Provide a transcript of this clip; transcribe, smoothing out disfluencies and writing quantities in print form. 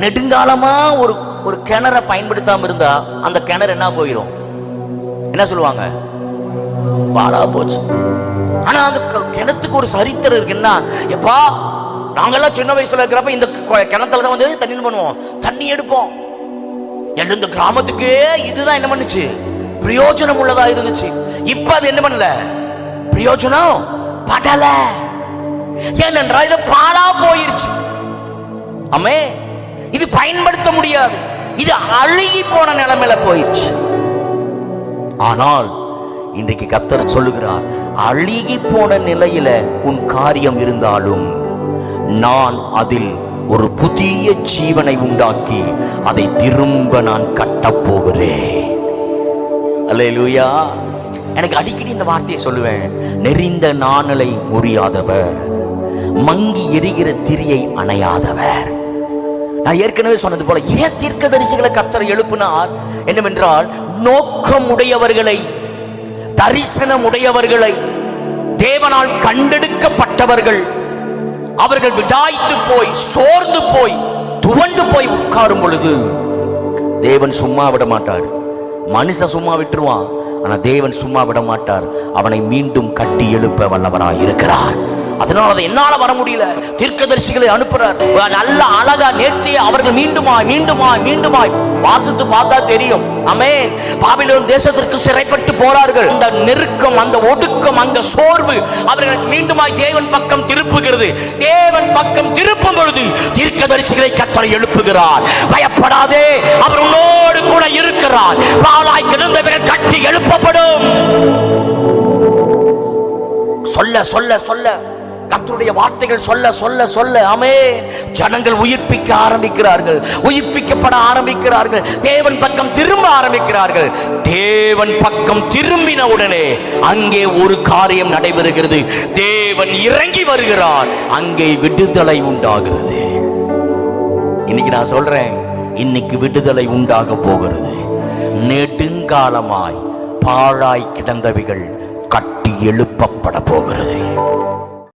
நெடுங்காலமா ஒரு ஒரு கிணறை பயன்படுத்தாம இருந்தா அந்த கிணறு என்ன போயிடும்? என்ன சொல்லுவாங்க? பாழா போச்சு. ஆனா அந்த கிணத்துக்கு ஒரு சரித்திரம் இருக்குன்னா, எப்பா நாங்கெல்லாம் சின்ன வயசுல இருக்கிறப்ப இந்த கிணத்துல தான் வந்து தண்ணி பண்ணுவோம், தண்ணி எடுப்போம். இந்த கிராமத்துக்கே இதுதான் என்ன பண்ணுச்சு? பிரயோஜனம் உள்ளதா இருந்துச்சு. இப்ப அது என்ன பண்ணல? பிரயோஜனம் படல. ஏனென்றா இது பாழா போயிருச்சு. ஆமே, இது பயன்படுத்த முடியாது, இது அழுகி போன நிலைமையில போயிருச்சு. ஆனால் இன்றைக்கு கர்த்தர் சொல்லுகிறார், அழுகி போன நிலையில உன் காரியம் இருந்தாலும் நான் அதில் ஒரு புதிய ஜீவனை உண்டாக்கி அதை திரும்ப நான் கட்டப் போகிறேன். அல்லேலூயா. எனக்கு அடிக்கடி இந்த வார்த்தையை சொல்லுவேன். நெறிந்த நாணலை முறியாதவர், மங்கி எரிகிற திரியை அணையாதவர். நான் ஏற்கனவே சொன்னது போல ஏன் தீர்க்கதரிசிகளை கர்த்தர் எழுப்பினார் என்னவென்றால், நோக்கம் உடையவர்களை, தரிசனம் உடையவர்களை, தேவனால் கண்டெடுக்கப்பட்டவர்கள், அவர்கள் விடாய்த்து போய் சோர்ந்து போய் துவண்டு போய் உட்காரும் பொழுது தேவன் சும்மா விட மாட்டார். மனுஷன் சும்மா விட்டுருவான், ஆனா தேவன் சும்மா விட மாட்டார். அவனை மீண்டும் கட்டி எழுப்ப வல்லவராய் இருக்கிறார். அதனால அதை என்னால வர முடியல, தீர்க்கதரிசிகளை அனுப்புறார். நல்ல அழகா நேர்த்திய அவர்கள் மீண்டுமாய் வாசித்து பார்த்தா தெரியும். ஆமென். பாபிலோன் தேசத்திற்கு சிறைப்பட்டு போறார்கள். அந்த நெருக்கம், அந்த ஒடுக்கம், அந்த சோர்வு அவர்களை மீண்டுமாய் தேவன் பக்கம் திருப்புகிறது. தேவன் பக்கம் திருப்பும் பொழுது தீர்க்கதரிசிகளை கர்த்தர் எழுப்புகிறார். பயப்படாதே, அவர் உன்னோடு கூட இருக்கிறார். பாழாய் கிடந்தவர்கள் கட்டி எழுப்பப்படும். சொல்ல சொல்ல சொல்ல கர்த்தருடைய வார்த்தைகள் சொல்ல சொல்ல சொல்ல ஆமென், ஜனங்கள் உயிர்ப்பிக்க ஆரம்பிக்கிறார்கள், உயிர்ப்பிக்கப்பட ஆரம்பிக்கிறார்கள், தேவன் பக்கம் திரும்ப ஆரம்பிக்கிறார்கள். தேவன் பக்கம் திரும்பின உடனே அங்கே ஒரு காரியம் நடைபெறுகிறது. தேவன் இறங்கி வருகிறார், அங்கே விடுதலை உண்டாகிறது. இன்னைக்கு நான் சொல்றேன், இன்னைக்கு விடுதலை உண்டாக போகிறது. நெடுங்காலமாய் பாழாய் கிடந்தவைகள் கட்டி எழுப்பப்பட போகிறது.